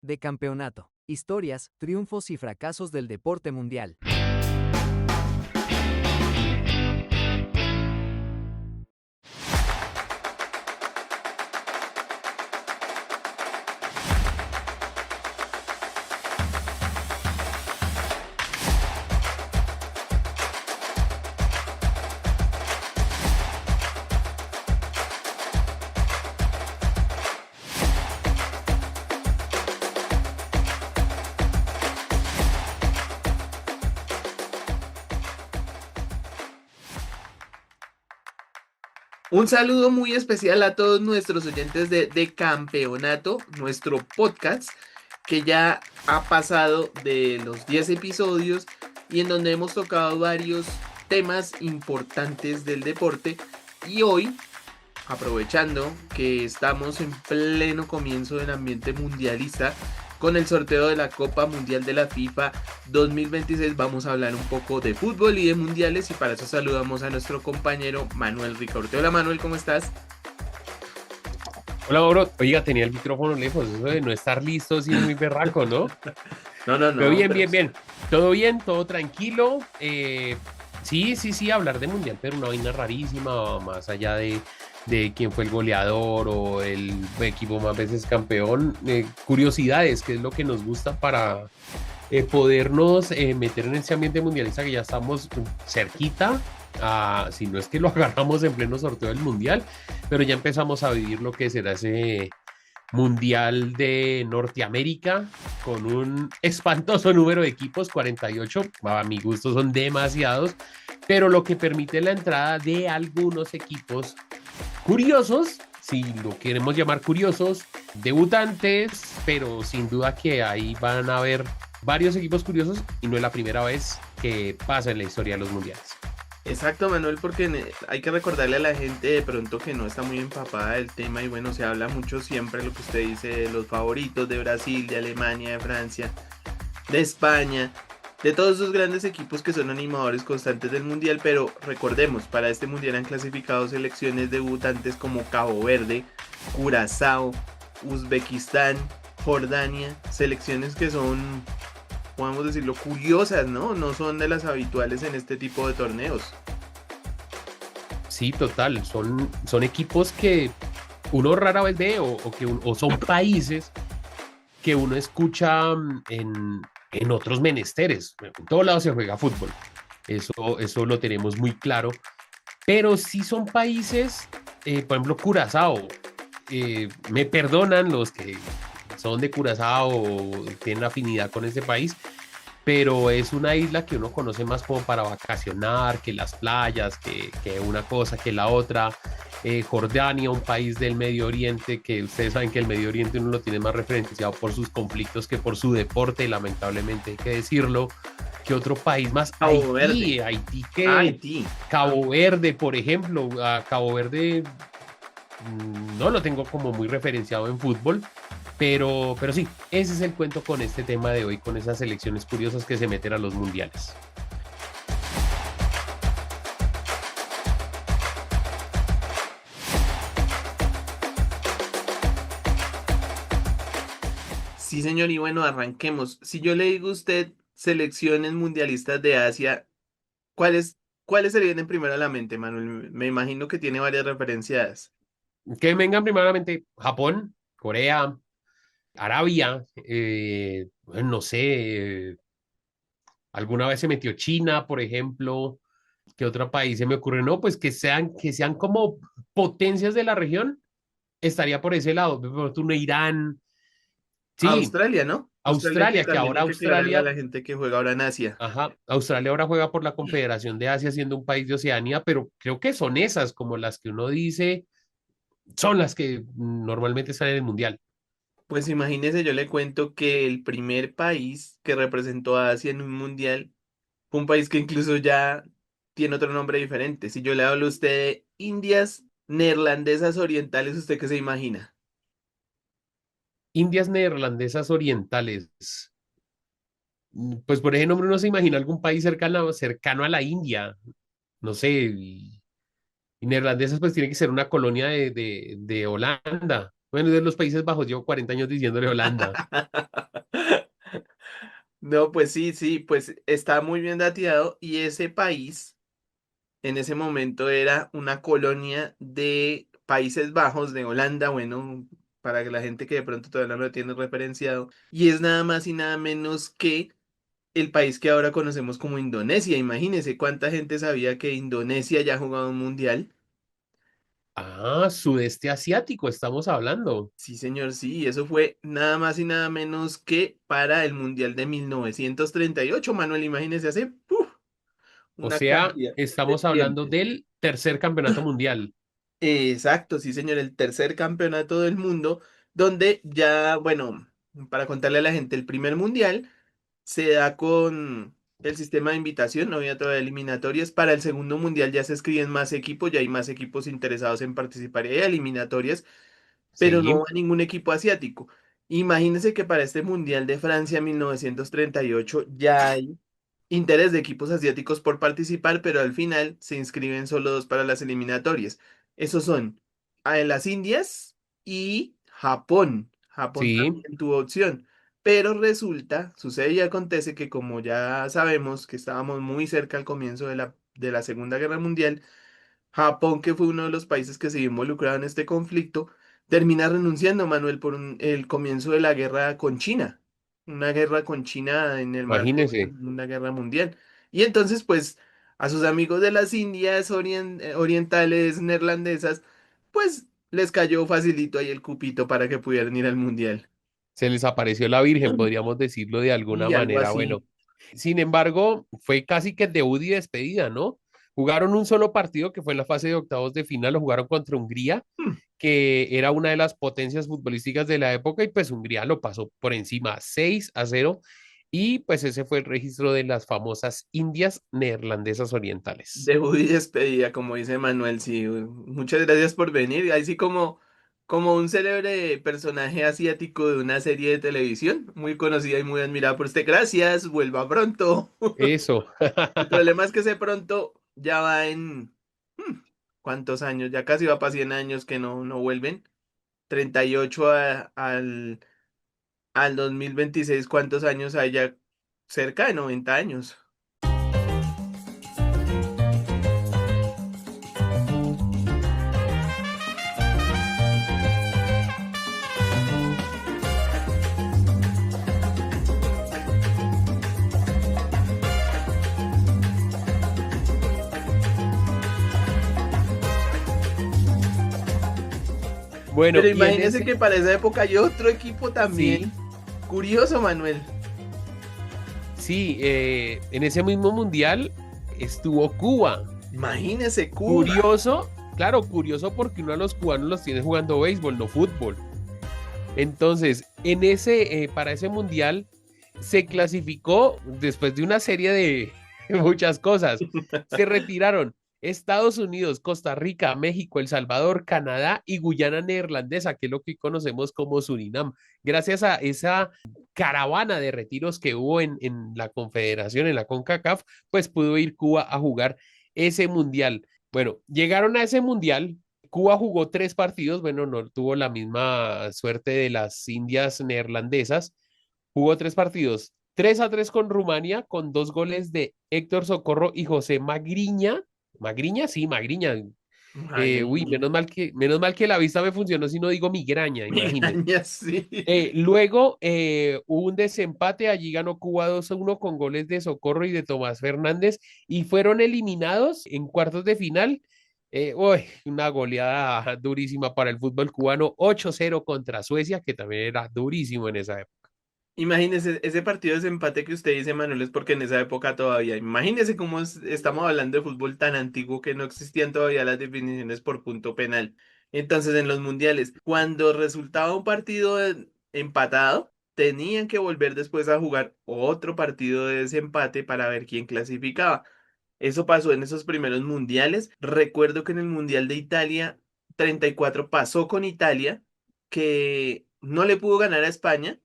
De campeonato. Historias, triunfos y fracasos del deporte mundial. Un saludo muy especial a todos nuestros oyentes de Campeonato, nuestro podcast, que ya ha pasado de los 10 episodios y en donde hemos tocado varios temas importantes del deporte. Y hoy, aprovechando que estamos en pleno comienzo del ambiente mundialista, con el sorteo de la Copa Mundial de la FIFA 2026 vamos a hablar un poco de fútbol y de mundiales, y para eso saludamos a nuestro compañero Manuel Ricaurte. Hola Manuel, ¿cómo estás? Hola, bro. Oiga, tenía el micrófono lejos. Eso de no estar listo sí es muy berraco, ¿no? Pero No, bien, pero bien, bien. Todo todo tranquilo. Sí, hablar de mundial, pero una vaina rarísima, más allá de quién fue el goleador o el equipo más veces campeón. Curiosidades, que es lo que nos gusta para podernos meter en ese ambiente mundialista que ya estamos cerquita. Si no es que lo agarramos en pleno sorteo del mundial, pero ya empezamos a vivir lo que será ese mundial de Norteamérica con un espantoso número de equipos, 48. A mi gusto son demasiados, pero lo que permite la entrada de algunos equipos curiosos, si lo queremos llamar curiosos, debutantes, pero sin duda que ahí van a haber varios equipos curiosos y no es la primera vez que pasa en la historia de los mundiales. exacto, Manuel, porque hay que recordarle a la gente de pronto que no está muy empapada del tema, y bueno, se habla mucho siempre lo que usted dice de los favoritos de Brasil, de Alemania, de Francia, de España, de todos esos grandes equipos que son animadores constantes del mundial. Pero recordemos, para este mundial han clasificado selecciones debutantes como Cabo Verde, Curazao, Uzbekistán, Jordania, selecciones que son, podemos decirlo, curiosas, ¿no? No son de las habituales en este tipo de torneos. Sí, total, son equipos que uno rara vez ve o son países que uno escucha en otros menesteres. En todos lados se juega fútbol, eso lo tenemos muy claro, pero sí son países, por ejemplo, Curazao. Me perdonan los que son de Curazao o tienen afinidad con ese país, pero es una isla que uno conoce más como para vacacionar, que las playas, que una cosa, que la otra. Jordania, un país del Medio Oriente, que ustedes saben que el Medio Oriente uno lo tiene más referenciado por sus conflictos que por su deporte, lamentablemente hay que decirlo. ¿Qué otro país más? Cabo Verde. Haití que Haití. Cabo Verde, por ejemplo. A Cabo Verde no lo tengo como muy referenciado en fútbol, pero sí, ese es el cuento con este tema de hoy, con esas selecciones curiosas que se meten a los mundiales. Sí, señor, y bueno, arranquemos. Si yo le digo a usted selecciones mundialistas de Asia, ¿cuáles, cuáles se le vienen primero a la mente, Manuel? Me imagino que tiene varias referencias. Que vengan primeramente Japón, Corea, Arabia, bueno, no sé, alguna vez se metió China, por ejemplo. ¿Qué otro país se me ocurre? No, pues que sean como potencias de la región, estaría por ese lado. De pronto un Irán, sí, Australia, ¿no? Australia, que Australia, que también ahora hay que aclararle a Australia, la gente que juega ahora en Asia. ajá, Australia ahora juega por la Confederación de Asia siendo un país de Oceanía, pero creo que son esas como las que uno dice, son las que normalmente salen en el Mundial. Pues imagínese, yo le cuento que el primer país que representó a Asia en un mundial fue un país que incluso ya tiene otro nombre diferente. Si yo le hablo a usted de Indias Neerlandesas Orientales, ¿usted qué se imagina? Indias neerlandesas orientales. Pues por ese nombre uno se imagina algún país cercano a la India, no sé, y neerlandesas pues tiene que ser una colonia de Holanda. Bueno, de los Países Bajos, llevo 40 años diciéndole Holanda. No, pues sí, sí, pues está muy bien dateado y ese país en ese momento era una colonia de Países Bajos, de Holanda, bueno, para que la gente que de pronto todavía no lo tiene referenciado, y es nada más y nada menos que el país que ahora conocemos como Indonesia. Imagínense cuánta gente sabía que Indonesia ya ha jugado un mundial. Ah, sudeste asiático, estamos hablando. Sí, señor, sí, eso fue nada más y nada menos que para el mundial de 1938, Manuel, imagínese hace O una sea, cantidad de estamos hablando tiempo. del tercer campeonato mundial. Exacto, sí, señor, el tercer campeonato del mundo, donde ya, bueno, para contarle a la gente, el primer mundial se da con el sistema de invitación, no había todavía eliminatorias. Para el segundo mundial ya se escriben más equipos, ya hay más equipos interesados en participar y hay eliminatorias, pero no Sí, va ningún equipo asiático. Imagínense que para este Mundial de Francia 1938 ya hay interés de equipos asiáticos por participar, pero al final se inscriben solo dos para las eliminatorias. Esos son las Indias y Japón. Japón sí, también tuvo opción. Pero resulta, sucede y acontece que como ya sabemos que estábamos muy cerca al comienzo de la Segunda Guerra Mundial, Japón, que fue uno de los países que se vio involucrado en este conflicto, termina renunciando, Manuel, por el comienzo de la guerra con China, una guerra con China en el marco de la imagínese. Segunda Guerra Mundial. Y entonces, pues, a sus amigos de las Indias orientales neerlandesas, pues les cayó facilito ahí el cupito para que pudieran ir al Mundial. Se les apareció la Virgen, podríamos decirlo de alguna Y algo manera. Bueno, así. sin embargo, fue casi que debut y despedida, ¿no? Jugaron un solo partido que fue en la fase de octavos de final, lo jugaron contra Hungría, Hmm. que era una de las potencias futbolísticas de la época y pues Hungría lo pasó por encima 6-0 y pues ese fue el registro de las famosas Indias Neerlandesas Orientales. Debut y despedida, como dice Manuel, sí. Muchas gracias por venir. Ahí sí como un célebre personaje asiático de una serie de televisión, muy conocida y muy admirada por usted. Gracias, vuelva pronto. Eso. El problema es que ese pronto ya va en... hmm, ¿cuántos años? Ya casi va para 100 años que no vuelven. 38 al 2026. ¿Cuántos años hay ya? Cerca de 90 años. Bueno, Pero y en imagínese ese, que para esa época hay otro equipo sí, también. Curioso, Manuel. sí, en ese mismo mundial estuvo Cuba. Imagínese Cuba. Curioso, claro, curioso porque uno de los cubanos los tiene jugando béisbol, no fútbol. Entonces, para ese mundial se clasificó después de una serie de muchas cosas. Se retiraron Estados Unidos, Costa Rica, México, El Salvador, Canadá y Guyana Neerlandesa, que es lo que conocemos como Surinam. Gracias a esa caravana de retiros que hubo en la Confederación, en la CONCACAF, pues pudo ir Cuba a jugar ese mundial. Bueno, llegaron a ese mundial. Cuba jugó 3 partidos, bueno, no tuvo la misma suerte de las Indias neerlandesas. Jugó 3 partidos, 3-3 con Rumania, con 2 goles de Héctor Socorro y José Magriña. Magriña, sí, Magriña. Uy, Madrid. menos mal que la vista me funcionó si no digo migraña, imagínense. Migraña, sí. Luego hubo un desempate, allí ganó Cuba 2-1 con goles de Socorro y de Tomás Fernández y fueron eliminados en cuartos de final. Uy, una goleada durísima para el fútbol cubano, 8-0 contra Suecia, que también era durísimo en esa época. Imagínese ese partido de desempate que usted dice, Manuel, es porque en esa época todavía. Imagínese cómo estamos hablando de fútbol tan antiguo que no existían todavía las definiciones por punto penal. Entonces, en los mundiales, cuando resultaba un partido empatado, tenían que volver después a jugar otro partido de desempate para ver quién clasificaba. Eso pasó en esos primeros mundiales. Recuerdo que en el Mundial de Italia 34 pasó con Italia, que no le pudo ganar a España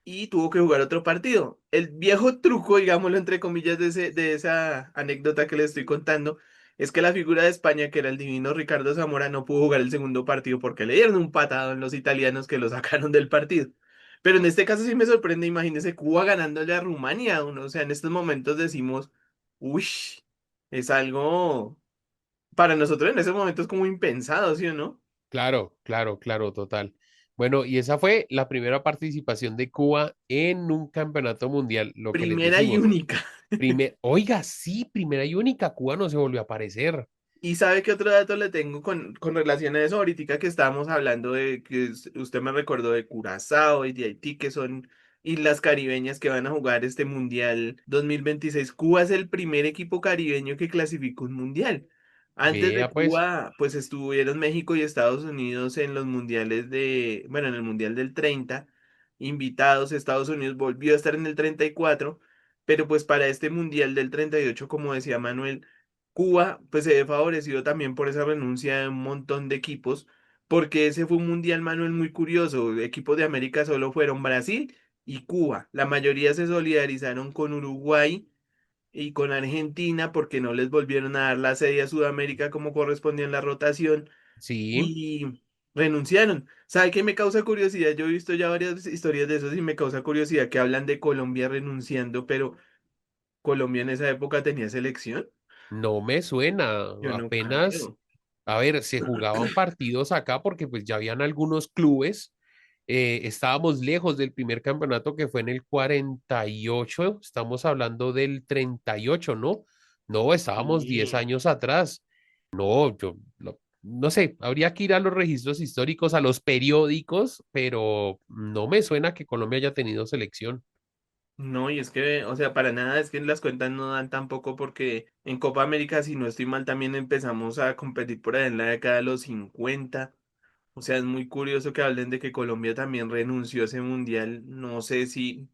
y tuvo que jugar otro partido. El viejo truco, digámoslo entre comillas, de esa anécdota que le estoy contando, es que la figura de España, que era el divino Ricardo Zamora, no pudo jugar el segundo partido porque le dieron un patado en los italianos que lo sacaron del partido. Pero en este caso sí me sorprende, imagínese Cuba ganándole a Rumania, uno, o sea, en estos momentos decimos, uy, es algo para nosotros en ese momento es como impensado, ¿sí o no? Claro, claro, claro, total. Bueno, y esa fue la primera participación de Cuba en un campeonato mundial, lo que les Primera y decimos. única. Oiga, sí, primera y única, Cuba no se volvió a aparecer. Y sabe qué otro dato le tengo con relación a eso, ahorita que estábamos hablando de usted me recordó de Curazao y de Haití, que son islas caribeñas que van a jugar este Mundial 2026. Cuba es el primer equipo caribeño que clasificó un mundial. Antes de Vea, pues, Cuba, pues estuvieron México y Estados Unidos en los mundiales bueno, en el Mundial del 30 invitados. Estados Unidos volvió a estar en el 34, pero pues para este Mundial del 38, como decía Manuel, Cuba pues se ve favorecido también por esa renuncia de un montón de equipos, porque ese fue un mundial, Manuel, muy curioso. Equipos de América solo fueron Brasil y Cuba. La mayoría se solidarizaron con Uruguay y con Argentina porque no les volvieron a dar la sede a Sudamérica como correspondía en la rotación sí, y renunciaron. ¿Sabe qué me causa curiosidad? Yo he visto ya varias historias de esos y me causa curiosidad que hablan de Colombia renunciando, pero Colombia en esa época tenía selección. no me suena. Yo no Apenas, creo. a ver, se jugaban partidos acá porque pues ya habían algunos clubes. Estábamos lejos del primer campeonato que fue en el 48. Estamos hablando del 38, ¿no? No, estábamos 10 Sí. años atrás. No, yo no sé, habría que ir a los registros históricos, a los periódicos, pero no me suena que Colombia haya tenido selección. No, y es que, o sea, para nada es que las cuentas no dan tampoco porque en Copa América, si no estoy mal, también empezamos a competir por ahí en la década de los 50. O sea, es muy curioso que hablen de que Colombia también renunció a ese mundial. No sé si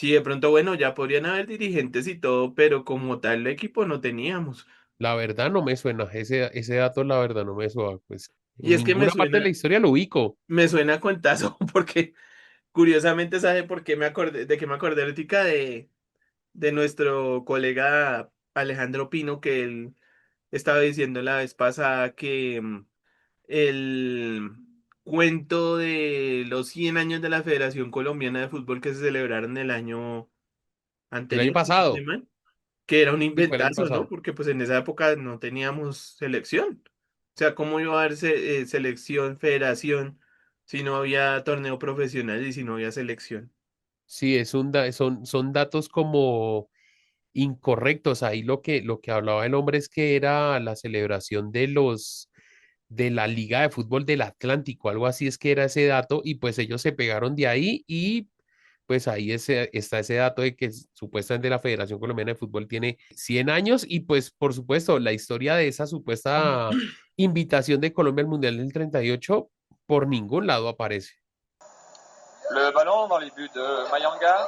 de pronto, bueno, ya podrían haber dirigentes y todo, pero como tal el equipo no teníamos. La verdad no me suena, ese dato la verdad no me suena, pues Y en es que ninguna parte de la historia lo ubico. me suena a cuentazo porque curiosamente, ¿sabe por qué me acordé, de qué me acordé ahorita de nuestro colega Alejandro Pino, que él estaba diciendo la vez pasada que el cuento de los 100 años de la Federación Colombiana de Fútbol que se celebraron el año El año anterior, si no estoy pasado, mal, que era un sí, fue el año inventazo, ¿no? pasado. Porque pues en esa época no teníamos selección. O sea, ¿cómo iba a haber selección, federación, si no había torneo profesional y si no había selección? Sí, son datos como incorrectos. Ahí lo que hablaba el hombre es que era la celebración de la Liga de Fútbol del Atlántico, algo así es que era ese dato, y pues ellos se pegaron de ahí y pues ahí está ese dato de que supuestamente la Federación Colombiana de Fútbol tiene 100 años y pues por supuesto la historia de esa supuesta invitación de Colombia al Mundial del 38 por ningún lado aparece. Le ballon dans les buts de Mayanga.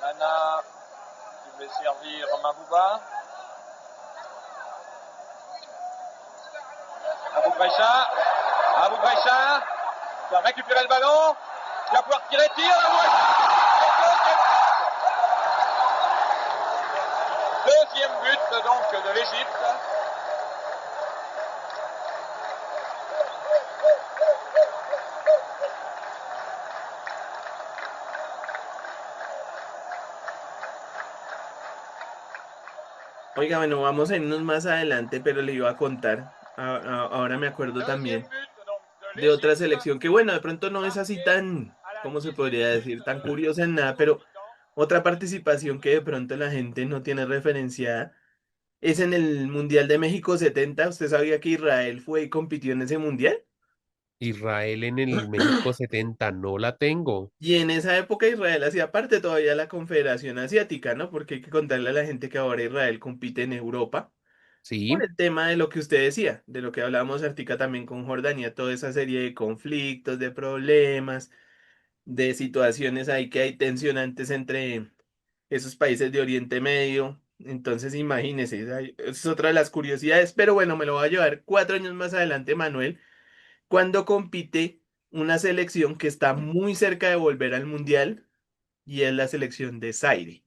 Nana qui va servir Mabouba. Abou Brecha. Abou Brecha qui a récupéré le ballon. Qui va pouvoir tirer, tire. Deuxième but donc de l'Égypte. Oiga, bueno, vamos a irnos más adelante, pero le iba a contar. Ahora me acuerdo Deuxième también but donc de de otra l'Égypte. selección que, bueno, de pronto no es así Marqué tan, à la ¿cómo se 10e podría decir? minute Tan curiosa en du nada, premier pero mi-temps. otra participación que de pronto la gente no tiene referenciada es en el Mundial de México 70. ¿Usted sabía que Israel fue y compitió en ese mundial? Israel en el México 70 no la tengo. Y en esa época Israel hacía parte todavía de la Confederación Asiática, ¿no? Porque hay que contarle a la gente que ahora Israel compite en Europa. Por Sí, el tema de lo que usted decía, de lo que hablábamos Artica también con Jordania, toda esa serie de conflictos, de problemas, de situaciones ahí que hay tensionantes entre esos países de Oriente Medio. Entonces, imagínese, es otra de las curiosidades, pero bueno, me lo va a llevar 4 años más adelante, Manuel, cuando compite una selección que está muy cerca de volver al Mundial y es la selección de Zaire.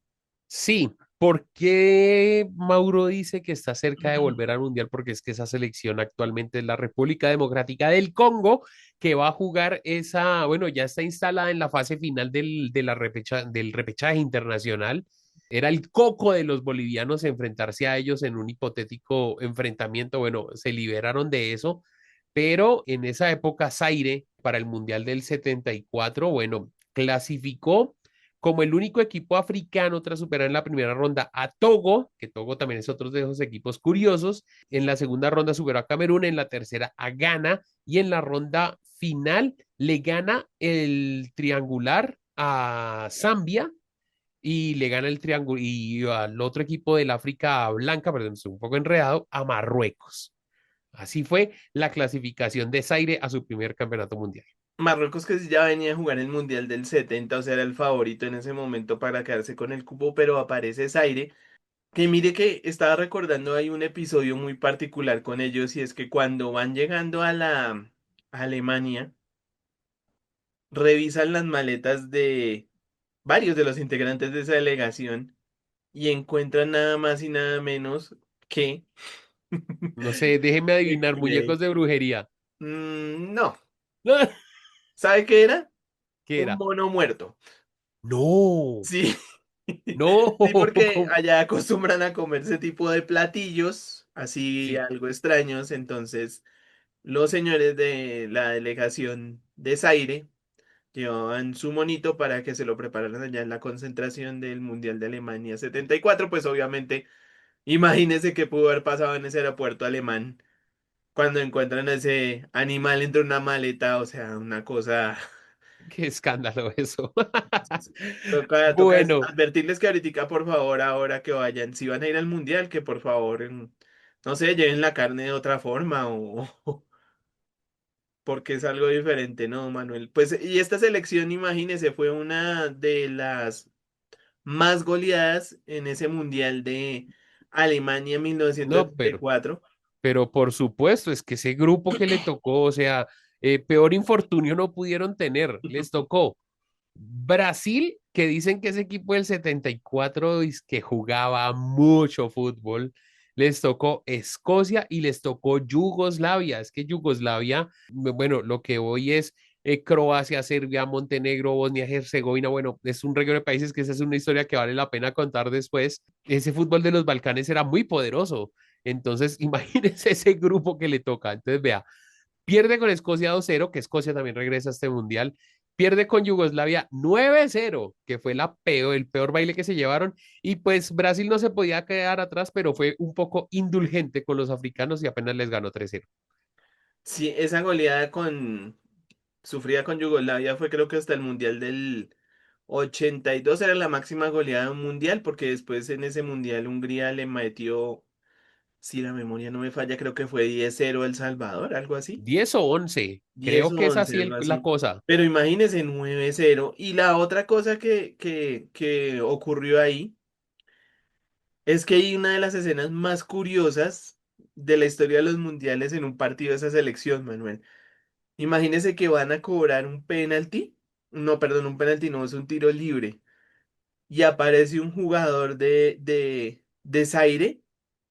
sí. ¿Por qué Mauro dice que está cerca de volver al Mundial? Porque es que esa selección actualmente es la República Democrática del Congo, que va a jugar esa, bueno, ya está instalada en la fase final del repechaje internacional. Era el coco de los bolivianos enfrentarse a ellos en un hipotético enfrentamiento. Bueno, se liberaron de eso, pero en esa época Zaire, para el Mundial del 74, bueno, clasificó como el único equipo africano tras superar en la primera ronda a Togo, que Togo también es otro de esos equipos curiosos. En la segunda ronda superó a Camerún, en la tercera a Ghana y en la ronda final le gana el triangular a Zambia y le gana el triángulo y al otro equipo del África Blanca, perdón, estoy un poco enredado, a Marruecos. Así fue la clasificación de Zaire a su primer campeonato mundial. Marruecos que sí ya venía a jugar el Mundial del 70, o sea, era el favorito en ese momento para quedarse con el cupo, pero aparece Zaire, que mire que estaba recordando hay un episodio muy particular con ellos y es que cuando van llegando a la a Alemania, revisan las maletas de varios de los integrantes de esa delegación y encuentran nada más y nada menos que... No sé, déjeme ¿Qué adivinar, cree? muñecos de brujería. No. ¿Sabe qué era? ¿Qué Un era? mono muerto. No, Sí. no, Sí, porque allá acostumbran a comer ese tipo de platillos, así sí, algo extraños. Entonces, los señores de la delegación de Zaire llevaban su monito para que se lo prepararan allá en la concentración del Mundial de Alemania 74. Pues obviamente, imagínense qué pudo haber pasado en ese aeropuerto alemán cuando encuentran a ese animal entre una maleta, o sea, una cosa. qué escándalo eso. Toca Bueno, advertirles que ahorita, por favor, ahora que vayan, si van a ir al mundial, que por favor, no sé, lleven la carne de otra forma o porque es algo diferente, ¿no, Manuel? Pues, y esta selección, imagínese, fue una de las más goleadas en ese mundial de Alemania en no, 1974. pero por supuesto, es que ese grupo que le tocó, o sea, peor infortunio no pudieron tener, les tocó Brasil, que dicen que ese equipo del 74 es que jugaba mucho fútbol. Les tocó Escocia y les tocó Yugoslavia. Es que Yugoslavia, bueno, lo que hoy es Croacia, Serbia, Montenegro, Bosnia, Herzegovina. Bueno, es un reguero de países que esa es una historia que vale la pena contar después. Ese fútbol de los Balcanes era muy poderoso. Entonces, imagínense ese grupo que le toca. Entonces, vea, pierde con Escocia 2-0, que Escocia también regresa a este mundial. Pierde con Yugoslavia 9-0, que fue el peor baile que se llevaron. Y pues Brasil no se podía quedar atrás, pero fue un poco indulgente con los africanos y apenas les ganó 3-0. Sí, esa goleada sufrida con Yugoslavia fue creo que hasta el mundial del 82 era la máxima goleada mundial, porque después en ese mundial Hungría le metió, si la memoria no me falla, creo que fue 10-0 El Salvador, algo así. 10 o 11, 10 creo o que es 11 así algo la así. cosa. Pero imagínense 9-0. Y la otra cosa que ocurrió ahí es que hay una de las escenas más curiosas de la historia de los mundiales en un partido de esa selección, Manuel. Imagínense que van a cobrar un penalti. No, perdón, un penalti no, es un tiro libre y aparece un jugador de Zaire.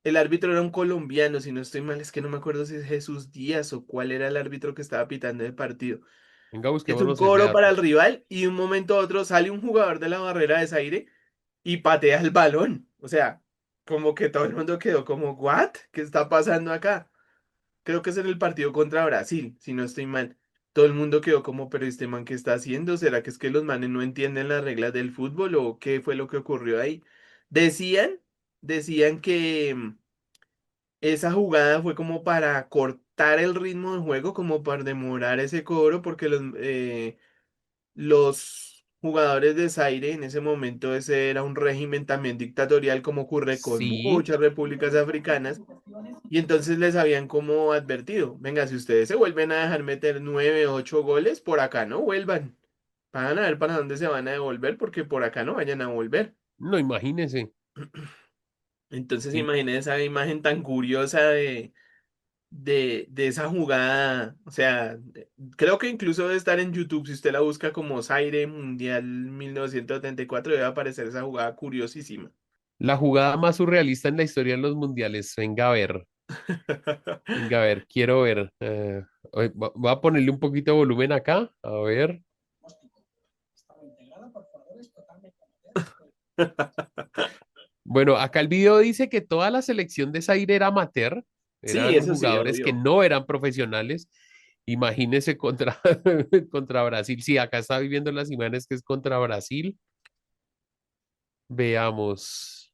El árbitro era un colombiano, si no estoy mal, es que no me acuerdo si es Jesús Díaz o cuál era el árbitro que estaba pitando el partido. Venga, Es un busquémonos ese cobro para dato. el rival y de un momento a otro sale un jugador de la barrera de Zaire y patea el balón. O sea, como que todo el mundo quedó como, ¿what? ¿Qué está pasando acá? Creo que es en el partido contra Brasil, si no estoy mal. Todo el mundo quedó como, pero este man, ¿qué está haciendo? ¿Será que es que los manes no entienden las reglas del fútbol o qué fue lo que ocurrió ahí? Decían, decían que esa jugada fue como para cortar el ritmo del juego, como para demorar ese cobro, porque los jugadores de Zaire en ese momento ese era un régimen también dictatorial, como ocurre con Sí, muchas repúblicas africanas. Y entonces les habían como advertido, venga, si ustedes se vuelven a dejar meter 9, 8 goles, por acá no vuelvan. Van a ver para dónde se van a devolver, porque por acá no vayan a volver. no, imagínense. Entonces Y imaginen esa imagen tan curiosa de esa jugada. O sea, creo que incluso debe estar en YouTube, si usted la busca como Zaire Mundial 1974 debe aparecer esa jugada curiosísima. La jugada más surrealista en la historia de los mundiales. Venga a ver, quiero ver. Voy a ponerle un poquito de volumen acá. A ver. Bueno, acá el video dice que toda la selección de Zaire era amateur, Sí, eran eso sí, jugadores que obvio. no eran profesionales. Imagínese contra, contra Brasil. Sí, acá está viviendo las imágenes que es contra Brasil. Veamos.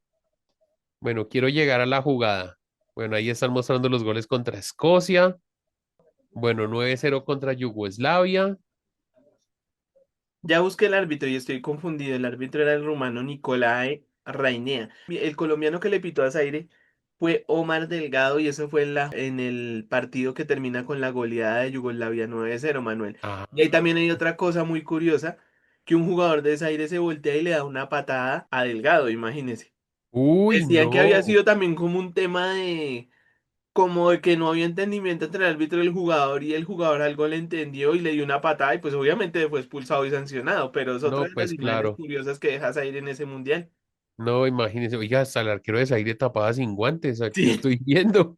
Bueno, quiero llegar a la jugada. Bueno, ahí están mostrando los goles contra Escocia. Bueno, 9-0 contra Yugoslavia. Ya busqué el árbitro y estoy confundido. El árbitro era el rumano Nicolae Rainea. El colombiano que le pitó a Zaire fue Omar Delgado y eso fue en el partido que termina con la goleada de Yugoslavia 9-0, Manuel. Ah, Y ahí también hay otra cosa muy curiosa, que un jugador de Zaire se voltea y le da una patada a Delgado, imagínese. uy, Decían que había no. sido también como un tema de como de que no había entendimiento entre el árbitro y el jugador y el jugador algo le entendió y le dio una patada y pues obviamente fue expulsado y sancionado, pero es otra No, de las pues imágenes claro. curiosas que dejas ir en ese mundial. No, imagínese. Oiga, hasta el arquero de Zaire tapada sin guantes. Aquí Sí. estoy viendo.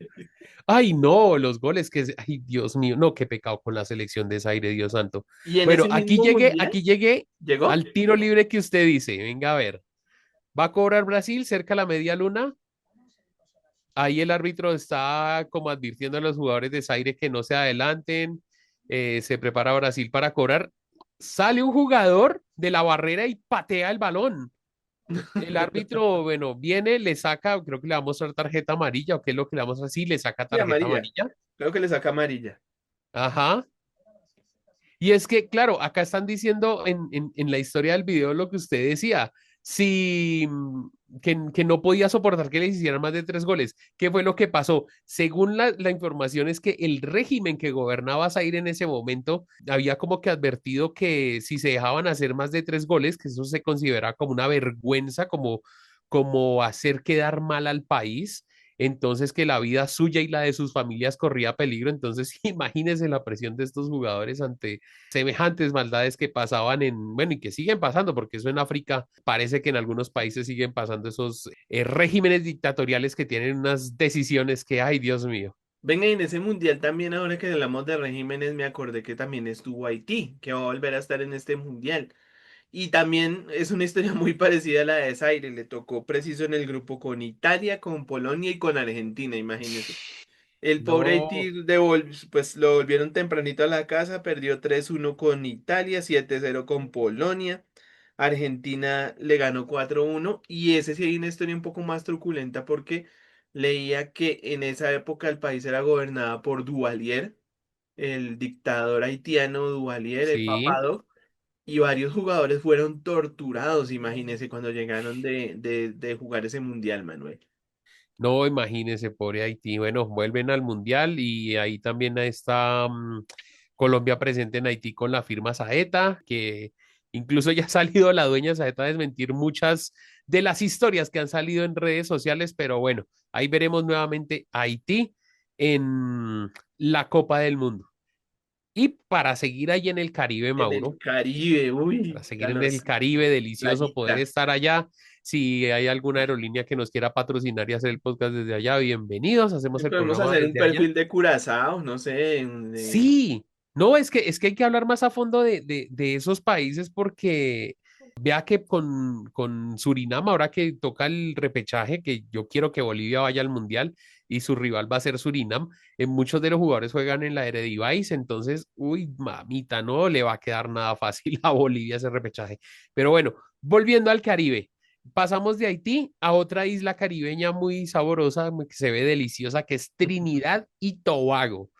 Ay, no, los goles ay, Dios mío, no, qué pecado con la selección de Zaire, Dios santo. Y en Bueno, ese mismo mundial aquí llegué llegó. al tiro libre que usted dice. Venga a ver. Va a cobrar Brasil cerca a la media luna. Ahí el árbitro está como advirtiendo a los jugadores de Zaire que no se adelanten. Se prepara Brasil para cobrar. Sale un jugador de la barrera y patea el balón. El árbitro, bueno, viene, le saca, creo que le va a mostrar tarjeta amarilla, o qué es lo que le vamos a decir, le saca Sí, tarjeta amarilla. amarilla. Creo que le saca amarilla. Ajá. Y es que, claro, acá están diciendo en la historia del video lo que usted decía, si que no podía soportar que les hicieran más de 3 goles. ¿Qué fue lo que pasó? Según la información es que el régimen que gobernaba Zaire en ese momento había como que advertido que si se dejaban hacer más de 3 goles, que eso se considera como una vergüenza, como hacer quedar mal al país, entonces que la vida suya y la de sus familias corría peligro. Entonces, imagínense la presión de estos jugadores ante semejantes maldades que pasaban bueno, y que siguen pasando, porque eso en África parece que en algunos países siguen pasando esos regímenes dictatoriales que tienen unas decisiones que, ay, Dios mío. Venga, y en ese mundial también, ahora que hablamos de regímenes, me acordé que también estuvo Haití, que va a volver a estar en este mundial. Y también es una historia muy parecida a la de Zaire. Le tocó preciso en el grupo con Italia, con Polonia y con Argentina, imagínense. El pobre No, Haití pues lo volvieron tempranito a la casa, perdió 3-1 con Italia, 7-0 con Polonia. Argentina le ganó 4-1 y ese sí hay una historia un poco más truculenta porque leía que en esa época el país era gobernado por Duvalier, el dictador haitiano Duvalier, el sí. papado, y varios jugadores fueron torturados, imagínense, cuando llegaron de jugar ese mundial, Manuel. No, imagínese, pobre Haití. Bueno, vuelven al Mundial y ahí también está Colombia presente en Haití con la firma Saeta, que incluso ya ha salido la dueña Saeta a desmentir muchas de las historias que han salido en redes sociales, pero bueno, ahí veremos nuevamente a Haití en la Copa del Mundo. Y para seguir ahí en el Caribe, En el Mauro, Caribe, para uy, seguir a en el los Caribe, delicioso poder playita. estar allá. Si hay alguna aerolínea que nos quiera patrocinar y hacer el podcast desde allá, bienvenidos. Hacemos Y el podemos programa hacer un desde allá. perfil de Curazao, no sé, Sí, no, es que hay que hablar más a fondo de esos países porque vea que con Surinam, ahora que toca el repechaje, que yo quiero que Bolivia vaya al Mundial y su rival va a ser Surinam, muchos de los jugadores juegan en la Eredivisie, entonces, uy, mamita, no le va a quedar nada fácil a Bolivia ese repechaje. Pero bueno, volviendo al Caribe. Pasamos de Haití a otra isla caribeña muy sabrosa, que se ve deliciosa, que es Trinidad y Tobago.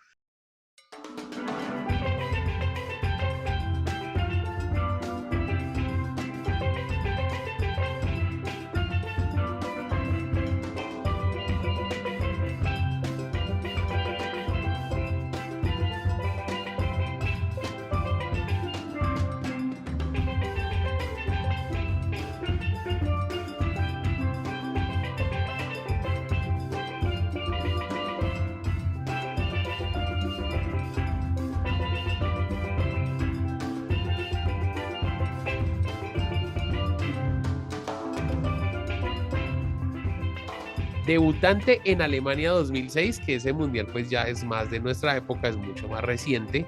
Debutante en Alemania 2006, que ese mundial pues ya es más de nuestra época, es mucho más reciente.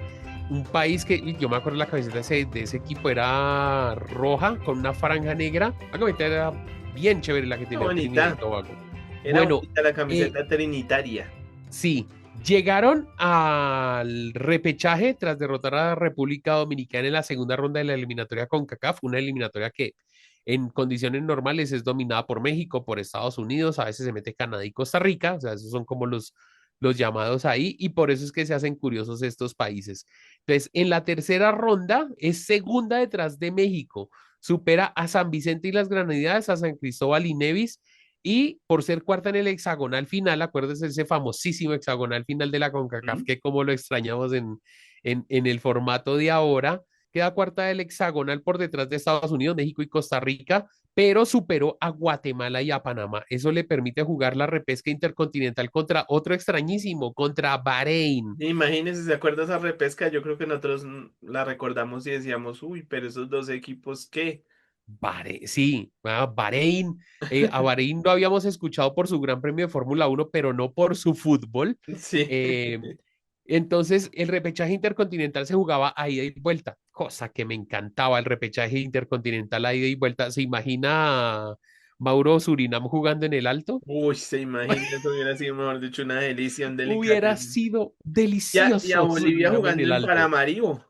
Un país que yo me acuerdo la camiseta de ese equipo era roja con una franja negra. La camiseta era bien chévere la que Era tenía Trinidad y bonita. Tobago. Era Bueno, bonita la eh, camiseta trinitaria. sí, llegaron al repechaje tras derrotar a República Dominicana en la segunda ronda de la eliminatoria CONCACAF, una eliminatoria que en condiciones normales es dominada por México, por Estados Unidos, a veces se mete Canadá y Costa Rica, o sea, esos son como los llamados ahí, y por eso es que se hacen curiosos estos países. Entonces, en la tercera ronda es segunda detrás de México, supera a San Vicente y las Granadinas, a San Cristóbal y Nevis, y por ser cuarta en el hexagonal final, acuérdense ese famosísimo hexagonal final de la CONCACAF, ¿Mm? que como lo extrañamos en el formato de ahora, queda cuarta del hexagonal por detrás de Estados Unidos, México y Costa Rica, pero superó a Guatemala y a Panamá. Eso le permite jugar la repesca intercontinental contra otro extrañísimo, contra Bahrein. Imagínense, ¿se acuerda esa repesca? Yo creo que nosotros la recordamos y decíamos, uy, pero esos dos equipos, ¿qué? Sí, Bahrein. A Bahrein lo habíamos escuchado por su Gran Premio de Fórmula 1, pero no por su fútbol. Sí. Eh, entonces, el repechaje intercontinental se jugaba a ida y vuelta, cosa que me encantaba, el repechaje intercontinental a ida y vuelta. ¿Se imagina a Mauro Surinam jugando en el Alto? Uy, se imagina, eso hubiera sido, mejor dicho, una delicia, un Hubiera delicatessen. sido Y a delicioso Bolivia Surinam en jugando el en Alto. Paramaribo.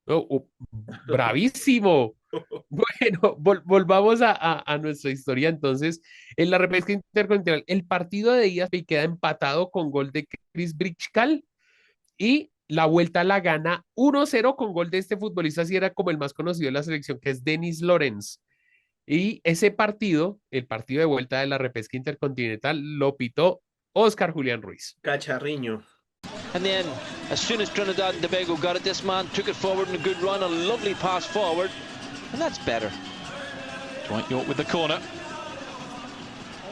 Oh, oh, bravísimo. Bueno, volvamos a nuestra historia. Entonces, en la repesca intercontinental, el partido de ida queda empatado con gol de Chris Britchkal y la vuelta la gana 1-0 con gol de este futbolista, si era como el más conocido de la selección, que es Denis Lorenz. Y ese partido, el partido de vuelta de la repesca intercontinental, lo pitó Oscar Julián Ruiz. Cacharriño. And then, as soon as Trinidad and Tobago got it, this man took it forward in a good run, a lovely pass forward, and that's better. Dwight York with the corner.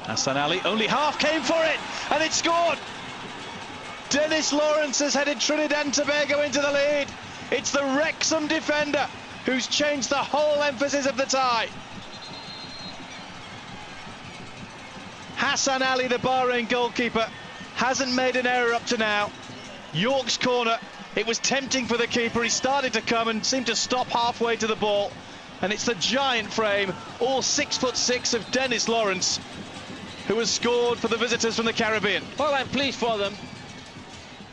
Hassan Ali, only half came for it, and it scored! Dennis Lawrence has headed Trinidad and Tobago into the lead. It's the Wrexham defender who's changed the whole emphasis of the tie. Hassan Ali, the Bahrain goalkeeper, hasn't made an error up to now. York's corner, it was tempting for the keeper. He started to come and seemed to stop halfway to the ball. And it's the giant frame, all 6'6" of Dennis Lawrence, who has scored for the visitors from the Caribbean. Well, I'm pleased for them.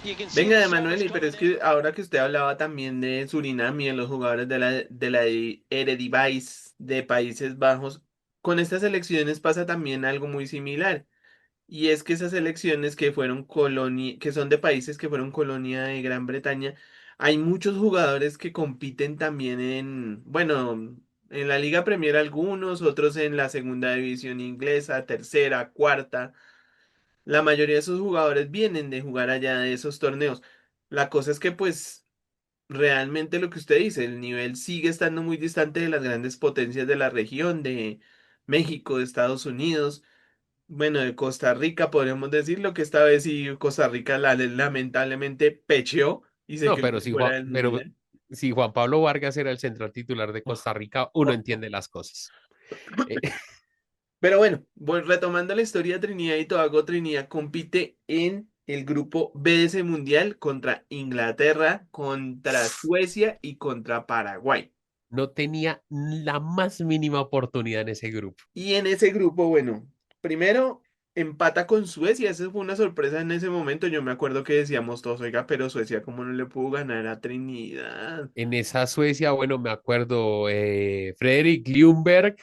You can see Venga, the de Manuel, service pero es coming in. que ahora que usted hablaba también de Surinam y de los jugadores de la Eredivisie de Países Bajos, con estas selecciones pasa también algo muy similar. Y es que esas selecciones que fueron colonia, que son de países que fueron colonia de Gran Bretaña, hay muchos jugadores que compiten también bueno, en la Liga Premier algunos, otros en la segunda división inglesa, tercera, cuarta. La mayoría de esos jugadores vienen de jugar allá de esos torneos. La cosa es que pues realmente lo que usted dice, el nivel sigue estando muy distante de las grandes potencias de la región, de México, de Estados Unidos. Bueno, de Costa Rica podríamos decirlo que esta vez sí Costa Rica lamentablemente pecheó y se No, quedó pero por fuera del mundial. si Juan Pablo Vargas era el central titular de Costa Rica, uno entiende las cosas. Eh, Pero bueno, voy retomando la historia de Trinidad y Tobago, Trinidad compite en el grupo B de ese mundial contra Inglaterra, contra Suecia y contra Paraguay. no tenía la más mínima oportunidad en ese grupo. Y en ese grupo, bueno, primero empata con Suecia, esa fue una sorpresa en ese momento. Yo me acuerdo que decíamos todos, oiga, pero Suecia, ¿cómo no le pudo ganar a Trinidad? En esa Suecia, bueno, me acuerdo, Fredrik Ljungberg,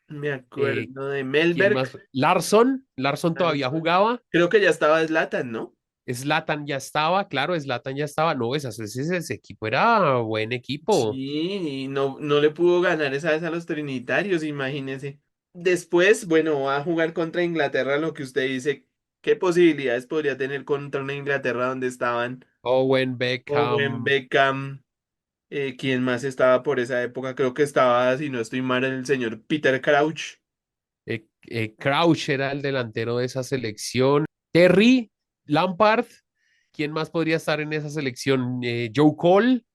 Me eh, acuerdo de ¿quién Melberg, más? Larsson todavía jugaba, creo que ya estaba Zlatan, ¿no? Zlatan ya estaba, claro, Zlatan ya estaba, no, ese equipo era buen equipo. Sí, y no le pudo ganar esa vez a los trinitarios, imagínese. Después, bueno, va a jugar contra Inglaterra, lo que usted dice, ¿qué posibilidades podría tener contra una Inglaterra donde estaban Owen Owen Beckham, Beckham? ¿Quién más estaba por esa época? Creo que estaba, si no estoy mal, el señor Peter Crouch. Crouch era el delantero de esa selección, Terry, Lampard, ¿quién más podría estar en esa selección? Joe Cole.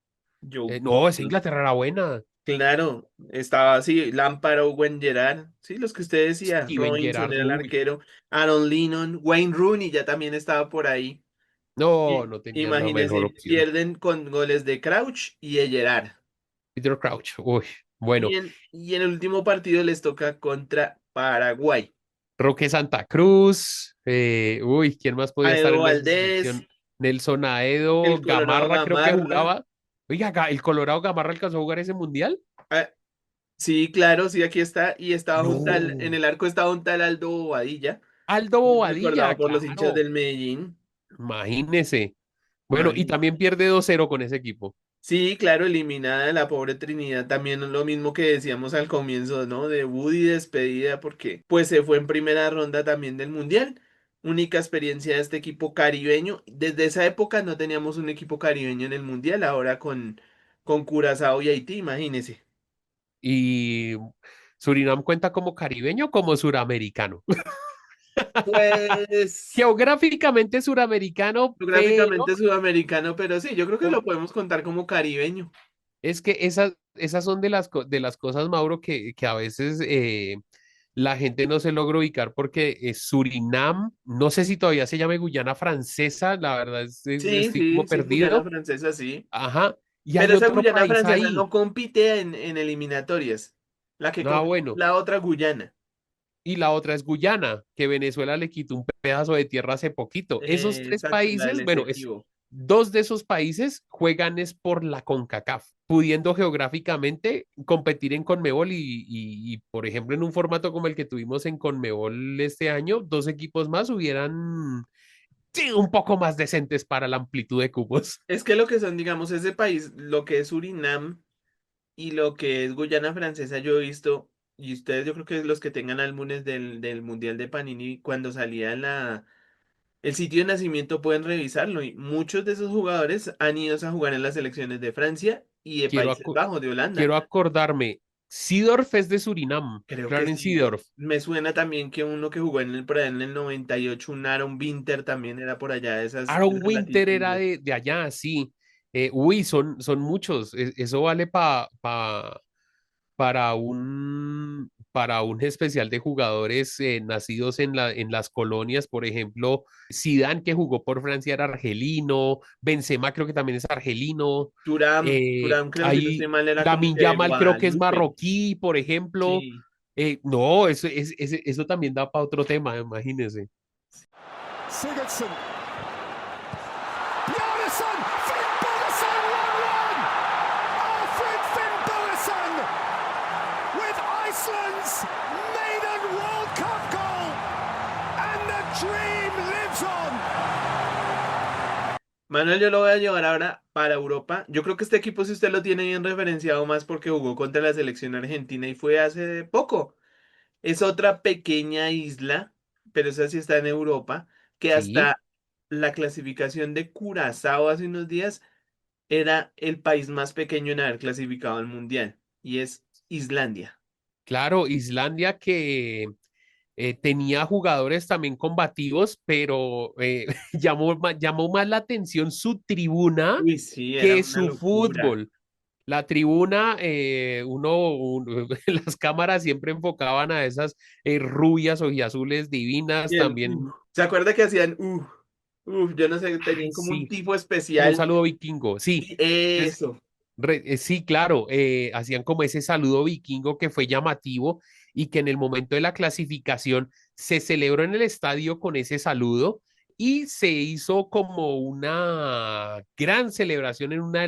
Joe No, esa Cole. Inglaterra era buena. Claro, estaba así, Lampard, Owen Gerrard, sí, los que usted decía, Steven Robinson Gerrard, era el uy, arquero, Aaron Lennon, Wayne Rooney ya también estaba por ahí. no, Y no tenían la mejor imagínense, opción. pierden con goles de Crouch y de Gerrard. Peter Crouch, uy, bueno, Y en el último partido les toca contra Paraguay. Roque Santa Cruz, uy, ¿quién más podía estar Aedo en esa Valdés, selección? Nelson el Aedo, Colorado Gamarra creo que Gamarra. jugaba. Oiga, el Colorado Gamarra alcanzó a jugar ese mundial. Ah, sí, claro, sí, aquí está. Y estaba en No, el arco estaba un tal Aldo Bobadilla, Aldo recordado Bobadilla, por los hinchas claro, del Medellín. imagínese. Bueno, y Imagínate. también pierde 2-0 con ese equipo. Sí, claro, eliminada de la pobre Trinidad, también lo mismo que decíamos al comienzo, ¿no? Debut y despedida, porque pues se fue en primera ronda también del Mundial. Única experiencia de este equipo caribeño. Desde esa época no teníamos un equipo caribeño en el Mundial, ahora con Curazao y Haití, imagínese. Y Surinam cuenta como caribeño o como suramericano. Pues Geográficamente suramericano, pero geográficamente sudamericano, pero sí, yo creo que lo podemos contar como caribeño. es que esas son de las cosas, Mauro, que a veces la gente no se logra ubicar porque Surinam, no sé si todavía se llama Guyana Francesa, la verdad Sí, estoy como sí, sí, Guyana perdido. Francesa, sí. Ajá. Y Pero hay esa otro Guyana país francesa no ahí. compite en eliminatorias. La que Ah, compite es bueno. la otra Guyana. Y la otra es Guyana, que Venezuela le quitó un pedazo de tierra hace poquito. Esos tres Exacto, la del países, bueno, Esequibo. dos de esos países juegan es por la CONCACAF, pudiendo geográficamente competir en Conmebol y, por ejemplo, en un formato como el que tuvimos en Conmebol este año, dos equipos más hubieran sido un poco más decentes para la amplitud de cupos. Es que lo que son, digamos, ese país, lo que es Surinam y lo que es Guyana francesa, yo he visto, y ustedes yo creo que los que tengan álbumes del Mundial de Panini, cuando salía el sitio de nacimiento pueden revisarlo. Y muchos de esos jugadores han ido a jugar en las selecciones de Francia y de Quiero, Países Bajos, de Holanda. quiero acordarme, Seedorf es de Surinam, Creo que Clarence sí. Seedorf. Me suena también que uno que jugó por allá en el 98, un Aaron Winter también era por allá de Aaron esas Winter era latitudes. de allá, sí. Uy, son muchos. Eso vale para un especial de jugadores nacidos en las colonias. Por ejemplo, Zidane, que jugó por Francia, era argelino. Benzema creo que también es argelino. Turam, creo, si no estoy Ahí mal, era como Lamine que de Yamal creo que es Guadalupe. marroquí, por ejemplo. Sí. No, eso también da para otro tema, imagínense. Sigurdsson. Bjarnason! Finn Bogason 1-1! Alfred Finn Bogason with Iceland's maiden World Cup goal! And the dream lives on! Manuel, yo lo voy a llevar ahora para Europa. Yo creo que este equipo, si usted lo tiene bien referenciado más porque jugó contra la selección argentina y fue hace poco. Es otra pequeña isla, pero esa sí está en Europa, que Sí, hasta la clasificación de Curazao hace unos días era el país más pequeño en haber clasificado al mundial, y es Islandia. claro, Islandia que tenía jugadores también combativos, pero llamó más la atención su tribuna Uy, sí, era que una su locura. fútbol. La tribuna, las cámaras siempre enfocaban a esas rubias ojiazules divinas Y también. ¿se acuerda que hacían yo no sé, tenían Ay, como un sí, tifo como un especial? saludo vikingo, sí. Sí, Entonces, eso. sí, claro, hacían como ese saludo vikingo que fue llamativo y que en el momento de la clasificación se celebró en el estadio con ese saludo y se hizo como una gran celebración en una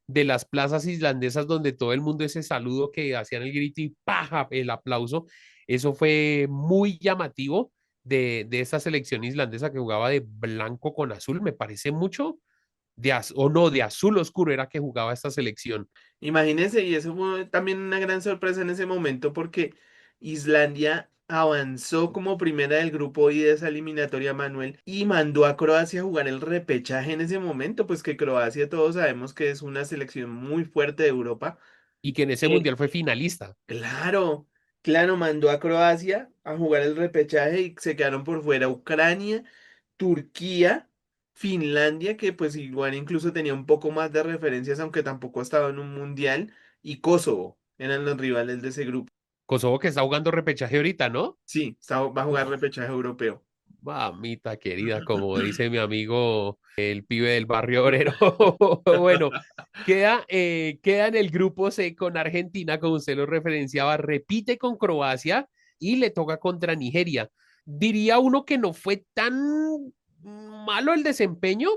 de las plazas islandesas donde todo el mundo ese saludo que hacían el grito y ¡paja! El aplauso. Eso fue muy llamativo de esa selección islandesa que jugaba de blanco con azul, me parece mucho o no, de azul oscuro era que jugaba esta selección. Imagínense, y eso fue también una gran sorpresa en ese momento porque Islandia avanzó como primera del grupo y de esa eliminatoria, Manuel, y mandó a Croacia a jugar el repechaje en ese momento, pues que Croacia todos sabemos que es una selección muy fuerte de Europa. Y que en ese Eh, mundial fue finalista. claro, claro, mandó a Croacia a jugar el repechaje y se quedaron por fuera Ucrania, Turquía, Finlandia, que pues igual incluso tenía un poco más de referencias, aunque tampoco estaba en un mundial, y Kosovo. Eran los rivales de ese grupo. Kosovo que está jugando repechaje ahorita, ¿no? Sí, va a jugar Uf, repechaje europeo. mamita querida, como dice mi amigo el pibe del barrio obrero. Bueno, queda en el grupo C con Argentina, como usted lo referenciaba, repite con Croacia y le toca contra Nigeria. Diría uno que no fue tan malo el desempeño.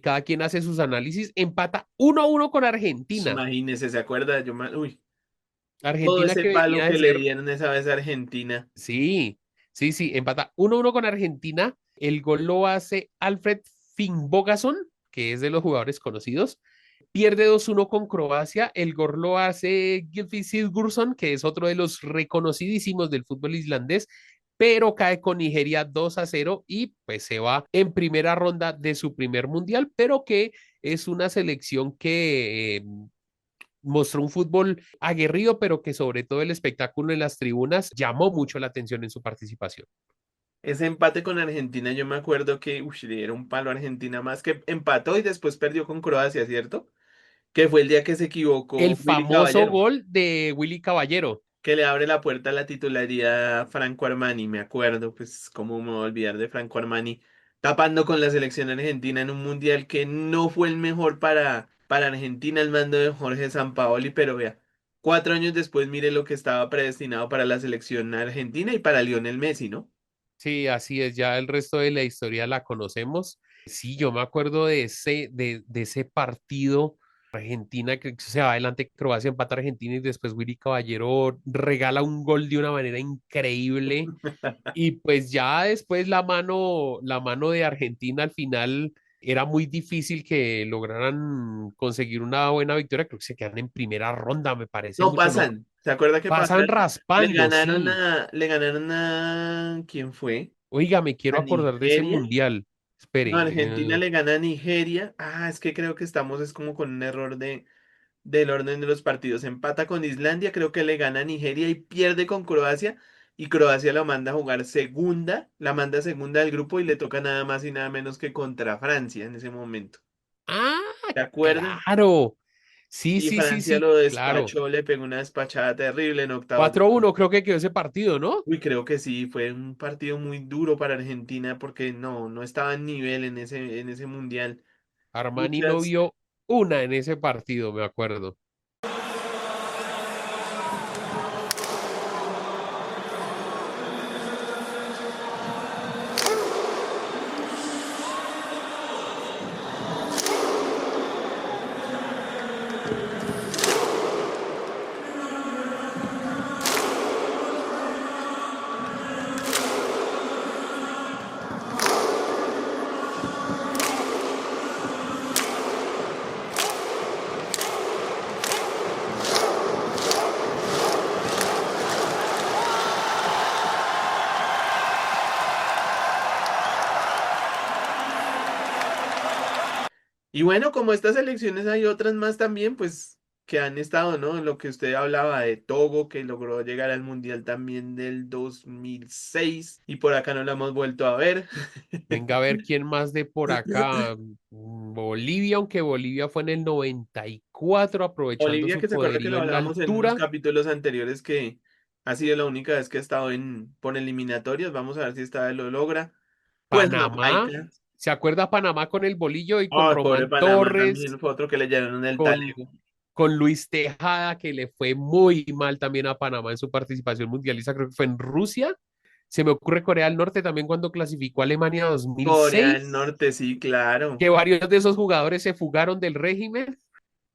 Cada quien hace sus análisis. Empata 1-1 con Argentina. Imagínese, ¿se acuerda? Uy, todo Argentina ese que palo venía de que le ser. dieron esa vez a Argentina. Sí, sí, sí, empata 1-1 con Argentina. El gol lo hace Alfred Finnbogason, que es de los jugadores conocidos. Pierde 2-1 con Croacia. El gol lo hace Gylfi Sigurdsson, que es otro de los reconocidísimos del fútbol islandés, pero cae con Nigeria 2-0 y pues se va en primera ronda de su primer mundial, pero que es una selección que mostró un fútbol aguerrido, pero que sobre todo el espectáculo en las tribunas llamó mucho la atención en su participación. Ese empate con Argentina, yo me acuerdo que le dieron un palo a Argentina más que empató y después perdió con Croacia, ¿cierto? Que fue el día que se equivocó El Willy famoso Caballero, gol de Willy Caballero. que le abre la puerta a la titularidad a Franco Armani, me acuerdo, pues cómo me voy a olvidar de Franco Armani, tapando con la selección argentina en un mundial que no fue el mejor para Argentina, el mando de Jorge Sampaoli, pero vea, 4 años después mire lo que estaba predestinado para la selección argentina y para Lionel Messi, ¿no? Sí, así es, ya el resto de la historia la conocemos. Sí, yo me acuerdo de ese partido. Argentina que se va adelante, Croacia empata a Argentina y después Willy Caballero regala un gol de una manera increíble. Y pues ya después la mano de Argentina al final era muy difícil que lograran conseguir una buena victoria. Creo que se quedan en primera ronda, me parece No mucho, ¿no? pasan. ¿Se acuerda que Pasan pasan? raspando, sí. Le ganaron a, ¿quién fue? Oiga, me A quiero acordar de ese Nigeria. mundial. No, Espere, Argentina le gana a Nigeria. Ah, es que creo que estamos es como con un error del orden de los partidos. Empata con Islandia, creo que le gana a Nigeria y pierde con Croacia. Y Croacia la manda a jugar segunda, la manda segunda del grupo y le toca nada más y nada menos que contra Francia en ese momento. ah, ¿Se acuerdan? claro. Sí, Y sí, sí, Francia sí, lo claro. despachó, le pegó una despachada terrible en octavos. 4-1 creo que quedó ese partido, ¿no? Uy, creo que sí, fue un partido muy duro para Argentina porque no estaba en nivel en ese mundial. Armani no Muchas. vio una en ese partido, me acuerdo. Y bueno, como estas elecciones hay otras más también, pues que han estado, ¿no? Lo que usted hablaba de Togo, que logró llegar al Mundial también del 2006 y por acá no la hemos vuelto a ver. Venga a ver quién más de por acá. Bolivia, aunque Bolivia fue en el 94, aprovechando Bolivia, su que se acuerda que lo poderío en la hablábamos en unos altura. capítulos anteriores, que ha sido la única vez que ha estado por eliminatorios. Vamos a ver si esta vez lo logra. Pues Panamá, Jamaica. ¿se acuerda Panamá con el bolillo y con Ay, pobre Román Panamá Torres, también fue otro que le llenaron el con, talego. con Luis Tejada, que le fue muy mal también a Panamá en su participación mundialista, creo que fue en Rusia? Se me ocurre Corea del Norte también cuando clasificó a Alemania Corea del 2006, Norte, sí, claro. que varios de esos jugadores se fugaron del régimen.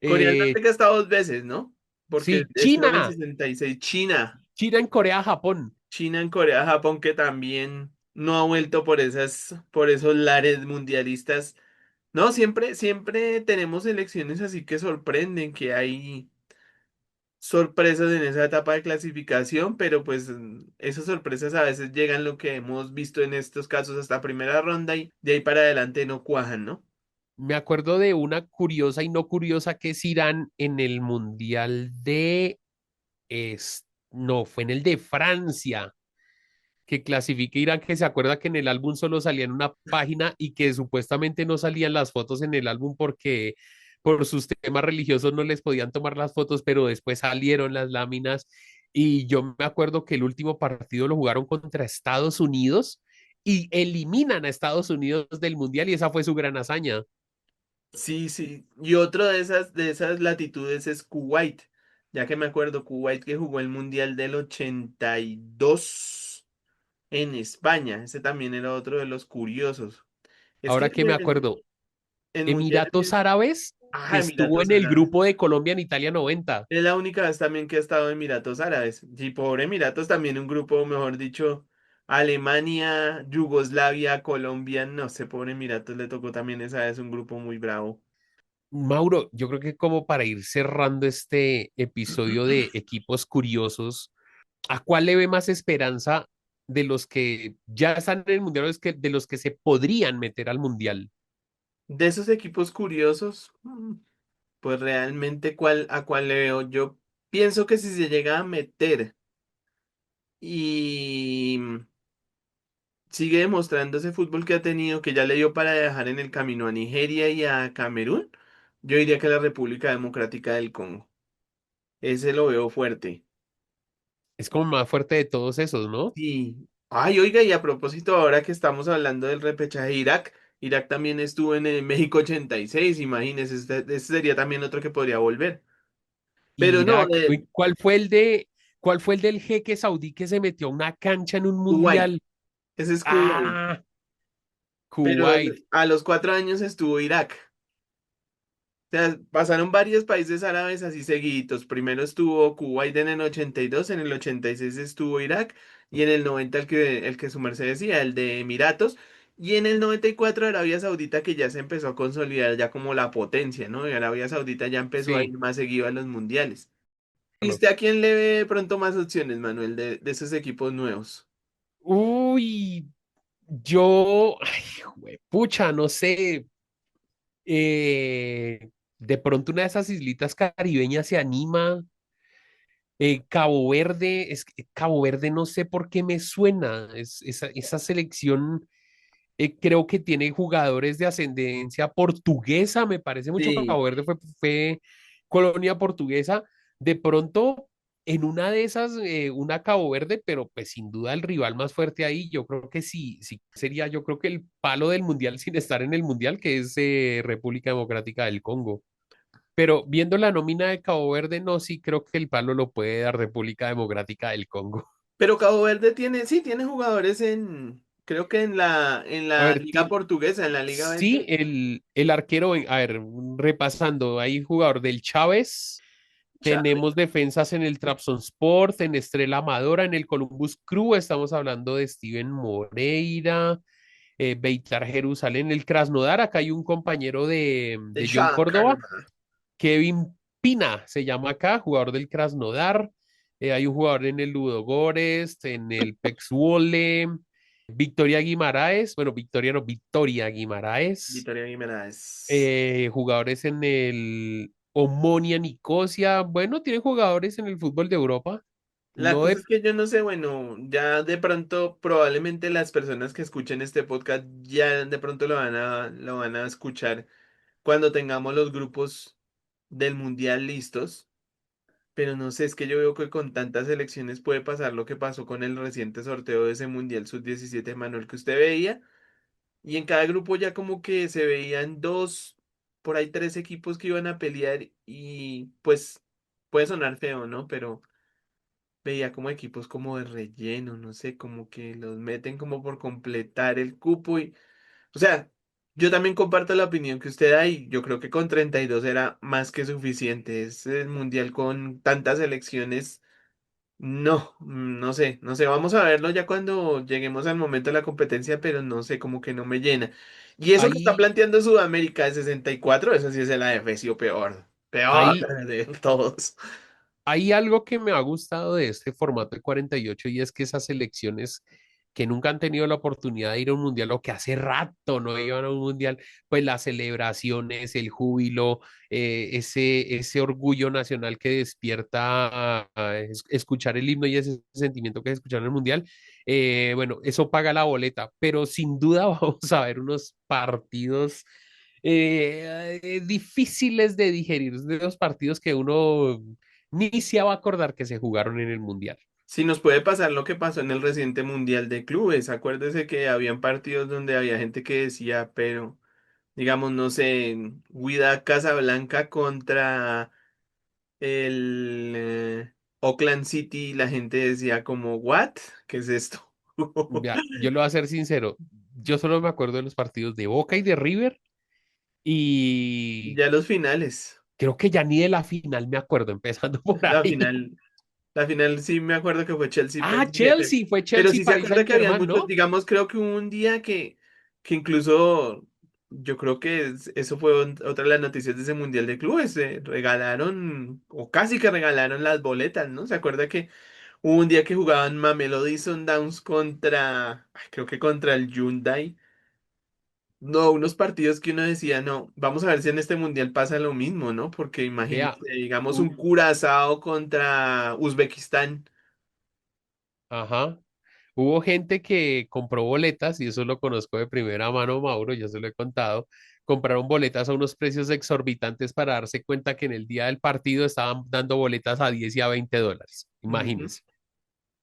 Corea del Eh, Norte que ha estado 2 veces, ¿no? Porque sí, estuvo en el 66. China en Corea, Japón. China en Corea, Japón, que también no ha vuelto por esos lares mundialistas. No, siempre tenemos elecciones así que sorprenden, que hay sorpresas en esa etapa de clasificación, pero pues esas sorpresas a veces llegan lo que hemos visto en estos casos hasta primera ronda y de ahí para adelante no cuajan, ¿no? Me acuerdo de una curiosa y no curiosa que es Irán en el Mundial no, fue en el de Francia, que clasifica Irán, que se acuerda que en el álbum solo salía en una página y que supuestamente no salían las fotos en el álbum porque por sus temas religiosos no les podían tomar las fotos, pero después salieron las láminas y yo me acuerdo que el último partido lo jugaron contra Estados Unidos y eliminan a Estados Unidos del Mundial y esa fue su gran hazaña. Sí, sí. Y otro de esas latitudes es Kuwait. Ya que me acuerdo, Kuwait que jugó el Mundial del 82 en España. Ese también era otro de los curiosos. Es que Ahora que me acuerdo, en mundiales. Emiratos Árabes, que estuvo Emiratos en el Árabes. grupo de Colombia en Italia 90. Es la única vez también que he estado en Emiratos Árabes. Y pobre Emiratos también un grupo, mejor dicho, Alemania, Yugoslavia, Colombia, no sé, pobre Emiratos le tocó también esa vez un grupo muy bravo. Mauro, yo creo que como para ir cerrando este episodio de equipos curiosos, ¿a cuál le ve más esperanza de los que ya están en el mundial o de los que se podrían meter al mundial? De esos equipos curiosos, pues realmente a cuál le veo. Yo pienso que si se llega a meter y sigue demostrando ese fútbol que ha tenido, que ya le dio para dejar en el camino a Nigeria y a Camerún, yo diría que la República Democrática del Congo. Ese lo veo fuerte. Es como más fuerte de todos esos, ¿no? Sí. Ay, oiga, y a propósito, ahora que estamos hablando del repechaje de Irak, Irak también estuvo en el México 86, imagínese, este sería también otro que podría volver. Pero no, Irak, uy, cuál fue el del jeque saudí que se metió a una cancha en un Kuwait, mundial? ese es Kuwait. Ah, Pero Kuwait. a los 4 años estuvo Irak. O sea, pasaron varios países árabes así seguiditos. Primero estuvo Kuwait en el 82, en el 86 estuvo Irak y en el 90 el que su merced decía, el de Emiratos. Y en el 94 Arabia Saudita que ya se empezó a consolidar ya como la potencia, ¿no? Y Arabia Saudita ya empezó a Sí, ir más seguido a los mundiales. ¿Y claro. usted a quién le ve de pronto más opciones, Manuel, de esos equipos nuevos? Uy, yo, ay, pucha, no sé. De pronto una de esas islitas caribeñas se anima. Cabo Verde, es que Cabo Verde no sé por qué me suena. Esa selección creo que tiene jugadores de ascendencia portuguesa, me parece mucho. Sí, Cabo Verde fue colonia portuguesa. De pronto, en una de esas, una Cabo Verde, pero pues sin duda el rival más fuerte ahí, yo creo que sí, sí sería, yo creo que el palo del mundial sin estar en el mundial, que es República Democrática del Congo. Pero viendo la nómina de Cabo Verde, no, sí creo que el palo lo puede dar República Democrática del Congo. pero Cabo Verde tiene, sí, tiene jugadores creo que en A la ver, liga portuguesa, en la liga sí, BT. el arquero, a ver, repasando, hay jugador del Chávez, tenemos defensas en el Trabzonspor, en Estrella Amadora, en el Columbus Crew, estamos hablando de Steven Moreira, Beitar Jerusalén, el Krasnodar, acá hay un compañero De de John Shakhtar. Córdoba, Kevin Pina se llama acá, jugador del Krasnodar. Hay un jugador en el Ludogorets, en el Pex Zwolle, Victoria Guimaraes, bueno, Victoria no, Victoria Guimaraes. Victoria Guimaraes. Jugadores en el Omonia Nicosia. Bueno, tienen jugadores en el fútbol de Europa. La No cosa de, es que yo no sé, bueno, ya de pronto probablemente las personas que escuchen este podcast ya de pronto lo van a escuchar cuando tengamos los grupos del mundial listos, pero no sé, es que yo veo que con tantas elecciones puede pasar lo que pasó con el reciente sorteo de ese mundial sub-17, Manuel, que usted veía. Y en cada grupo ya como que se veían dos, por ahí tres equipos que iban a pelear y pues puede sonar feo, ¿no? Pero veía como equipos como de relleno, no sé, como que los meten como por completar el cupo y, o sea, yo también comparto la opinión que usted da y yo creo que con 32 era más que suficiente. Es el mundial con tantas elecciones. No, no sé, vamos a verlo ya cuando lleguemos al momento de la competencia, pero no sé, como que no me llena. Y eso que está ahí, planteando Sudamérica de 64, eso sí es el AFC o peor, peor ahí, de todos. Hay algo que me ha gustado de este formato de 48 y es que esas selecciones que nunca han tenido la oportunidad de ir a un mundial o que hace rato no iban a un mundial, pues las celebraciones, el júbilo, ese orgullo nacional que despierta escuchar el himno y ese sentimiento que es escuchar en el mundial, bueno, eso paga la boleta, pero sin duda vamos a ver unos partidos difíciles de digerir, de los partidos que uno ni se va a acordar que se jugaron en el Mundial. Si nos puede pasar lo que pasó en el reciente Mundial de Clubes, acuérdese que habían partidos donde había gente que decía, pero digamos, no sé, Wydad Casablanca contra el Auckland City, la gente decía como, ¿what? ¿Qué es esto? Ya, yo lo voy a ser sincero, yo solo me acuerdo de los partidos de Boca y de River y Ya los finales, creo que ya ni de la final me acuerdo, empezando por la ahí. final. La final sí me acuerdo que fue Chelsea Ah, PSG, Chelsea, fue pero Chelsea sí se Paris acuerda que habían Saint-Germain, muchos, ¿no? digamos, creo que hubo un día que incluso yo creo que eso fue otra de las noticias de ese Mundial de Clubes, regalaron o casi que regalaron las boletas, ¿no? ¿Se acuerda que hubo un día que jugaban Mamelodi Sundowns contra, ay, creo que contra el Hyundai? No, unos partidos que uno decía, no, vamos a ver si en este mundial pasa lo mismo, ¿no? Porque Vea, imagínense, digamos, un hu- Curazao contra Uzbekistán. ajá. Hubo gente que compró boletas, y eso lo conozco de primera mano, Mauro, ya se lo he contado. Compraron boletas a unos precios exorbitantes para darse cuenta que en el día del partido estaban dando boletas a 10 y a $20. Ujú. Imagínense.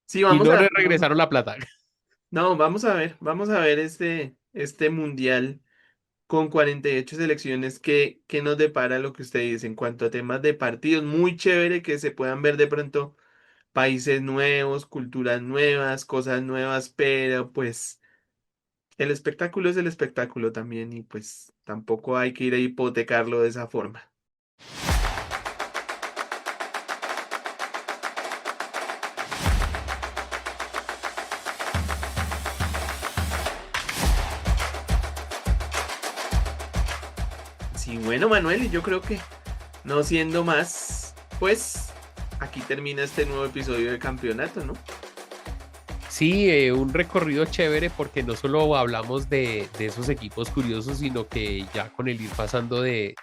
Sí, Y vamos no a le ver, regresaron la plata. no, vamos a ver este mundial con 48 selecciones que nos depara lo que usted dice en cuanto a temas de partidos. Muy chévere que se puedan ver de pronto países nuevos, culturas nuevas, cosas nuevas, pero pues el espectáculo es el espectáculo también y pues tampoco hay que ir a hipotecarlo de esa forma. Sí, bueno, Manuel, y yo creo que no siendo más, pues aquí termina este nuevo episodio del campeonato, ¿no? Sí, un recorrido chévere porque no solo hablamos de esos equipos curiosos, sino que ya con el ir pasando de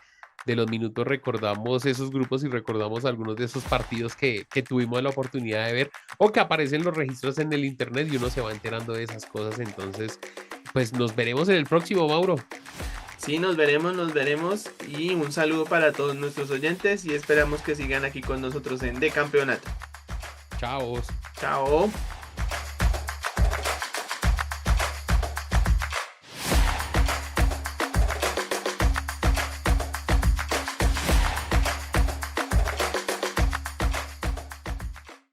los minutos recordamos esos grupos y recordamos algunos de esos partidos que tuvimos la oportunidad de ver o que aparecen los registros en el internet y uno se va enterando de esas cosas. Entonces, pues nos veremos en el próximo, Mauro. Sí, nos veremos y un saludo para todos nuestros oyentes y esperamos que sigan aquí con nosotros en De Campeonato. Chao. Chao.